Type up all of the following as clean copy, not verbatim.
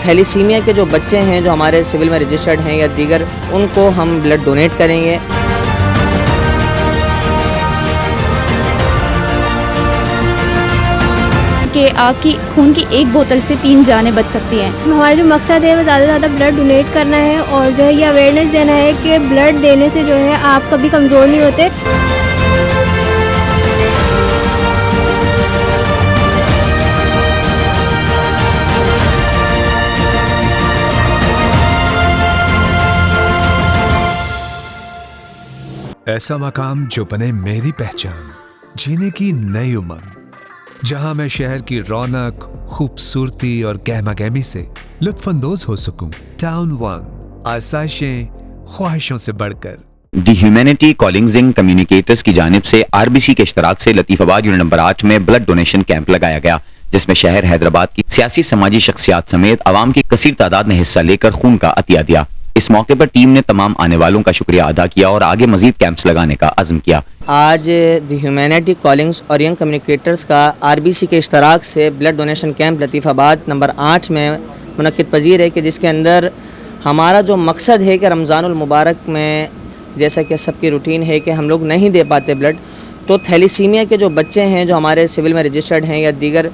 Thalassemia के जो बच्चे हैं जो हमारे सिविल में रजिस्टर्ड हैं या दीगर, उनको हम ब्लड डोनेट करेंगे। कि आपकी खून की एक बोतल से 3 जानें बच सकती हैं। हमारा जो मकसद है वो ज़्यादा से ज़्यादा ब्लड डोनेट करना है और जो है ये अवेयरनेस देना है कि ब्लड देने से जो है आप कभी कमज़ोर नहीं होते। ऐसा मकाम जो बने मेरी पहचान, जीने की नई उमंग, जहां मैं शहर की रौनक, खूबसूरती और गहमागहमी से लुत्फानंदोज हो सकूं। टाउन वन, आसाइशें ख्वाहिशों से बढ़कर। दी ह्यूमैनिटी कॉलिंग कम्युनिकेटर्स की जानिब से आरबीसी के इश्तराक से लतीफाबाद यूनिट नंबर 8 में ब्लड डोनेशन कैंप लगाया गया, जिसमें शहर हैदराबाद की सियासी समाजी शख्सियात समेत आवाम की कसीर तादाद ने हिस्सा लेकर खून का अतिया दिया। इस मौके पर टीम ने तमाम आने वालों का शुक्रिया अदा किया और आगे मजीद कैंप्स लगाने का अज़्म किया। आज दी ह्यूमैनिटी कॉलिंग्स और यंग कम्युनिकेटर्स का आरबीसी के इश्तराक से blood donation camp Latifabad number 8 में मुनक़्क़िद पज़ीर है कि जिसके अंदर हमारा जो मकसद है कि रमज़ानुल मुबारक में, जैसा कि सबकी रूटीन है कि हम लोग नहीं दे पाते ब्लड, तो थैलीसीमिया के जो बच्चे हैं जो हमारे सिविल में रजिस्टर्ड हैं या दीगर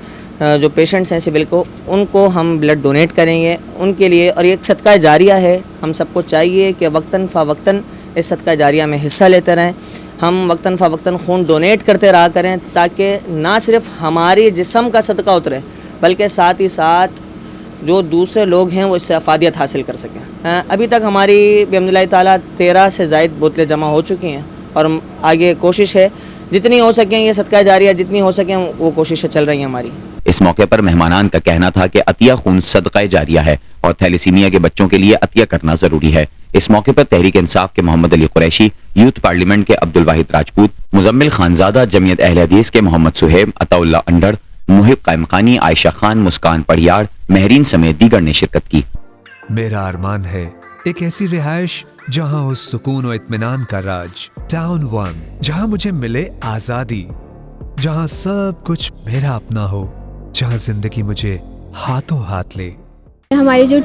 जो पेशेंट्स हैं सिविल को, उनको हम ब्लड डोनेट करेंगे उनके लिए। और ये एक सदका जारिया है, हम सबको चाहिए कि वक्तन फ़वक्तन इस सदका जारिया में हिस्सा लेते रहें। हम वक्तन फ़वक्तन खून डोनेट करते रहा करें ताकि ना सिर्फ हमारी जिस्म का सदका उतरे बल्कि साथ ही साथ जो दूसरे लोग हैं वो इससे अफादियत हासिल कर सकें। अभी तक हमारी बिइज़्निल्लाह ताला 13 से ज़ायद बोतलें जमा हो चुकी हैं और आगे कोशिश है जितनी हो सकें, ये सदका जारिया जितनी हो सकें वो कोशिशें चल रही हैं हमारी। इस मौके पर मेहमानान का कहना था कि अतिया खून सदका जारिया है और थैलीसीमिया के बच्चों के लिए अतिया करना जरूरी है। इस मौके पर तहरीक इंसाफ के मोहम्मद अली कुरैशी, यूथ पार्लियामेंट के अब्दुल वाहिद राजपूत, मुजम्मिल खानजादा, जमीयत अहले हदीस के मोहम्मद सुहेब, अताउल्ला अंडर, मुहिब कायमखानी, आयशा खान, मुस्कान पढ़ियाड़, महरीन समेत दीगर ने शिरकत की। मेरा अरमान है एक ऐसी रिहाइश जहां हो सुकून और इत्मीनान का राज। टाउन वन, जहां मुझे मिले आजादी, जहां सब कुछ मेरा अपना हो, जहां जिंदगी मुझे हाथों हाथ ले। हमारी जो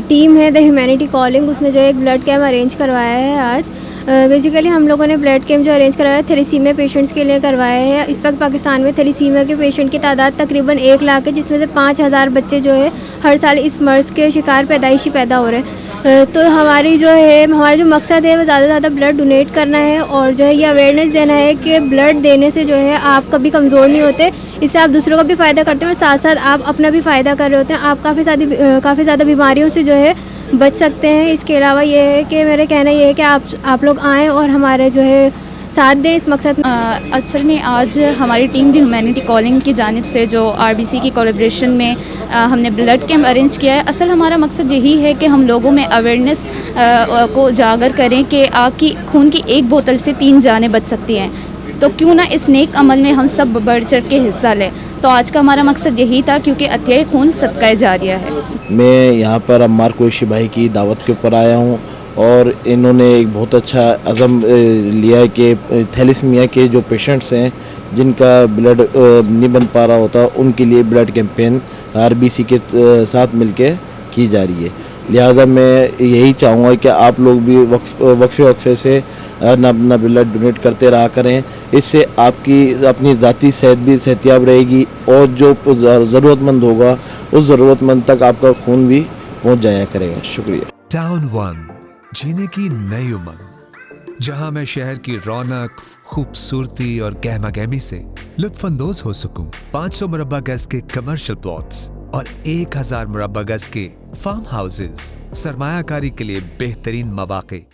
टीम है द ह्यूमैनिटी कॉलिंग, उसने जो एक ब्लड कैंप अरेंज करवाया है आज। बेसिकली हम लोगों ने ब्लड कैंप जो अरेंज करवाया है थैलीसीमिया पेशेंट्स के लिए करवाया है। इस वक्त पाकिस्तान में थैलीसीमिया के पेशेंट की तादाद तकरीबन 1 लाख है, जिसमें से 5000 बच्चे जो है हर साल इस मर्ज़ के शिकार पैदाइशी पैदा हो रहे हैं। तो हमारी जो है हमारा जो मकसद है वो ज़्यादा से ज़्यादा ब्लड डोनेट करना है और जो है ये अवेयरनेस देना है कि ब्लड देने से जो है आप कभी कमज़ोर नहीं होते। इससे आप दूसरों का भी फ़ायदा करते हैं और साथ साथ आप अपना भी फ़ायदा कर रहे होते हैं। आप काफ़ी ज़्यादा बीमारियों से जो है बच सकते हैं। इसके अलावा ये है कि मेरा कहना ये है कि आप लोग आएँ और हमारे जो है साथ दें इस मकसद में। असल में आज हमारी टीम दी ह्यूमैनिटी कॉलिंग की जानिब से जो आरबीसी की कोलैबोरेशन में हमने ब्लड कैंप अरेंज किया है। असल हमारा मकसद यही है कि हम लोगों में अवेयरनेस को उजागर करें कि आपकी खून की एक बोतल से 3 जानें बच सकती हैं, तो क्यों ना इस नेक अमल में हम सब बढ़ चढ़ के हिस्सा लें। तो आज का हमारा मकसद यही था, क्योंकि अतिया खून सदका जारिया है। मैं यहाँ पर अम्मार कुरैशी भाई की दावत के ऊपर आया हूँ और इन्होंने एक बहुत अच्छा अज़म लिया है कि थैलीसीमिया के जो पेशेंट्स हैं जिनका ब्लड नहीं बन पा रहा होता, उनके लिए ब्लड कैंपेन आरबीसी के साथ मिलके की जा रही है। लिहाजा मैं यही चाहूँगा कि आप लोग भी वक्फे से अपना ब्लड डोनेट करते रहा करें। इससे आपकी अपनी ज़ाती सेहत भी सेहतियाब रहेगी और जो ज़रूरतमंद होगा उस ज़रूरतमंद तक आपका खून भी पहुँच जाया करेगा। शुक्रिया। टाउन वन, जीने की नई उमंग, जहां मैं शहर की रौनक, खूबसूरती और गहमागहमी से लुत्फानंदोज हो सकूं। 500 मुरब्बा गज के कमर्शियल प्लॉट्स और 1000 मुरब्बा गज के फार्म हाउसेज, सरमायाकारी के लिए बेहतरीन मौके।